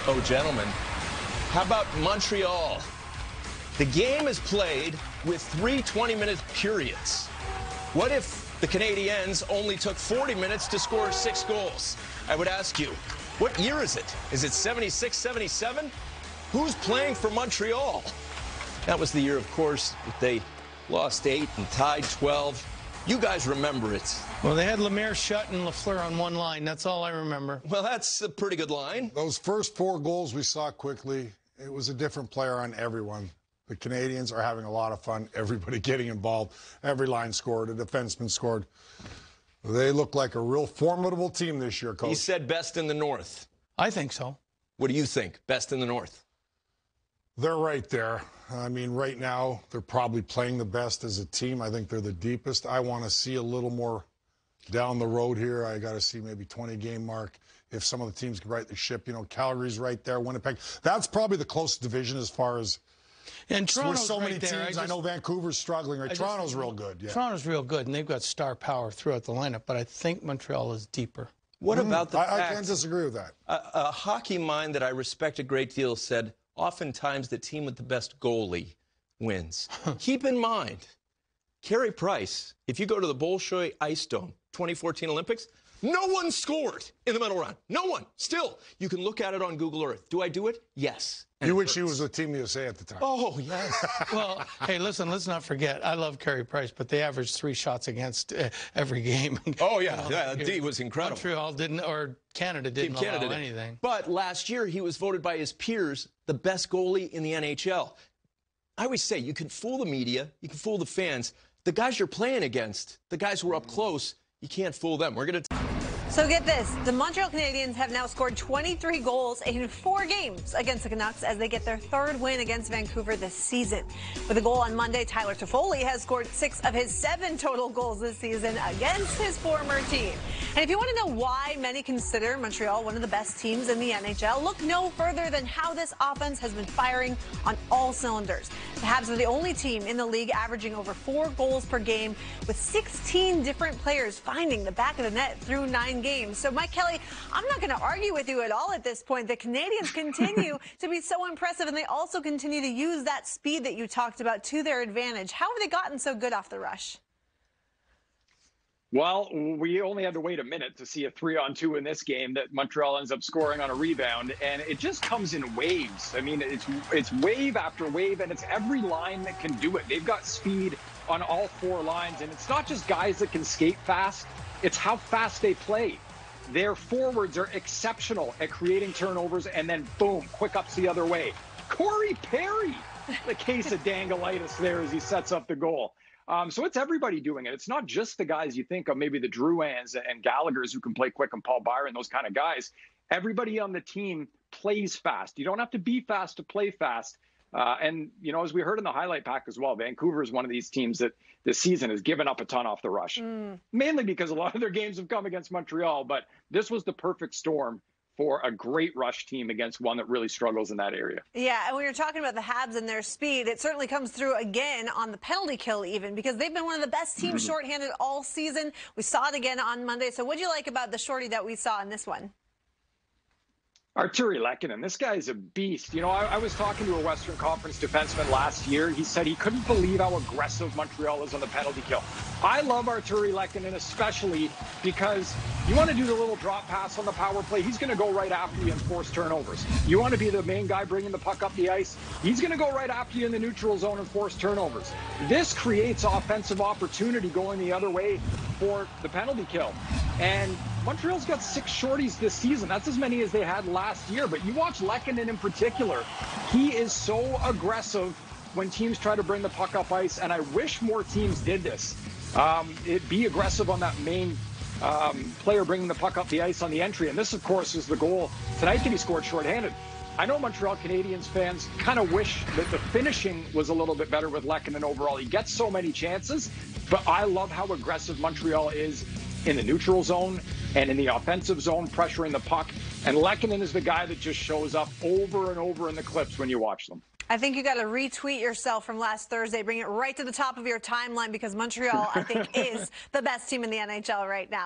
Oh, gentlemen, how about Montreal? The game is played with 3 20-minute periods. What if the Canadiens only took 40 minutes to score 6 goals? I would ask you, what year is it? Is it 76, 77? Who's playing for Montreal? That was the year, of course, that they lost 8 and tied 12. You guys remember it. Well, they had Lemaire, Shutt, and Lafleur on one line. That's all I remember. Well, that's a pretty good line. Those first 4 goals we saw quickly, it was a different player on everyone. The Canadiens are having a lot of fun. Everybody getting involved. Every line scored. A defenseman scored. They look like a real formidable team this year, Coach. He said best in the North. I think so. What do you think? Best in the North? They're right there. I mean, right now, they're probably playing the best as a team. I think they're the deepest. I want to see a little more down the road here. I got to see maybe 20-game mark. If some of the teams can right the ship, you know, Calgary's right there, Winnipeg. That's probably the closest division as far as. And Toronto's with so many right there. teams, I know Vancouver's struggling. Right? Toronto's real good. Yeah. Toronto's real good, and they've got star power throughout the lineup. But I think Montreal is deeper. What about the fact? I can't disagree with that. A hockey mind that I respect a great deal said, oftentimes the team with the best goalie wins. Keep in mind, Carey Price, if you go to the Bolshoi Ice Dome 2014 Olympics, no one scored in the medal round. No one. Still, you can look at it on Google Earth. Do I do it? Yes. You wish he was with Team USA at the time. Oh, yes. Well, hey, listen, let's not forget, I love Carey Price, but they averaged 3 shots against every game. Oh, yeah. Yeah, D was incredible. Montreal didn't, or Canada didn't allow anything. But last year, he was voted by his peers the best goalie in the NHL. I always say, you can fool the media, you can fool the fans. The guys you're playing against, the guys who are up close, you can't fool them. We're going to... So get this, the Montreal Canadiens have now scored 23 goals in 4 games against the Canucks as they get their 3rd win against Vancouver this season. With a goal on Monday, Tyler Toffoli has scored 6 of his 7 total goals this season against his former team. And if you want to know why many consider Montreal one of the best teams in the NHL, look no further than how this offense has been firing on all cylinders. The Habs are the only team in the league averaging over 4 goals per game, with 16 different players finding the back of the net through 9 games. So, Mike Kelly, I'm not going to argue with you at all at this point. The Canadiens continue to be so impressive, and they also continue to use that speed that you talked about to their advantage. How have they gotten so good off the rush? Well, we only had to wait a minute to see a 3-on-2 in this game that Montreal ends up scoring on a rebound, and it just comes in waves. I mean, it's wave after wave, and it's every line that can do it. They've got speed on all 4 lines, and it's not just guys that can skate fast. It's how fast they play. Their forwards are exceptional at creating turnovers, and then boom, quick ups the other way. Corey Perry, the case of dangleitis there as he sets up the goal. So it's everybody doing it. It's not just the guys you think of, maybe the Drouins and Gallaghers who can play quick, and Paul Byron, those kind of guys. Everybody on the team plays fast. You don't have to be fast to play fast. And, you know, as we heard in the highlight pack as well, Vancouver is one of these teams that this season has given up a ton off the rush, mainly because a lot of their games have come against Montreal. But this was the perfect storm for a great rush team against one that really struggles in that area. Yeah, and when you're talking about the Habs and their speed, it certainly comes through again on the penalty kill even, because they've been one of the best teams shorthanded all season. We saw it again on Monday. So what do you like about the shorty that we saw in this one? Arturi Lehkonen, this guy's a beast. You know, I was talking to a Western Conference defenseman last year. He said he couldn't believe how aggressive Montreal is on the penalty kill. I love Arturi Lehkonen, especially because you want to do the little drop pass on the power play. He's going to go right after you and force turnovers. You want to be the main guy bringing the puck up the ice. He's going to go right after you in the neutral zone and force turnovers. This creates offensive opportunity going the other way for the penalty kill. And Montreal's got 6 shorties this season. That's as many as they had last year. But you watch Lehkonen in particular. He is so aggressive when teams try to bring the puck up ice, and I wish more teams did this. Be aggressive on that main player bringing the puck up the ice on the entry. And this, of course, is the goal tonight that he scored shorthanded. I know Montreal Canadiens fans kind of wish that the finishing was a little bit better with Lehkonen overall. He gets so many chances, but I love how aggressive Montreal is in the neutral zone and in the offensive zone, pressuring the puck. And Lehkonen is the guy that just shows up over and over in the clips when you watch them. I think you got to retweet yourself from last Thursday, bring it right to the top of your timeline, because Montreal, I think, is the best team in the NHL right now.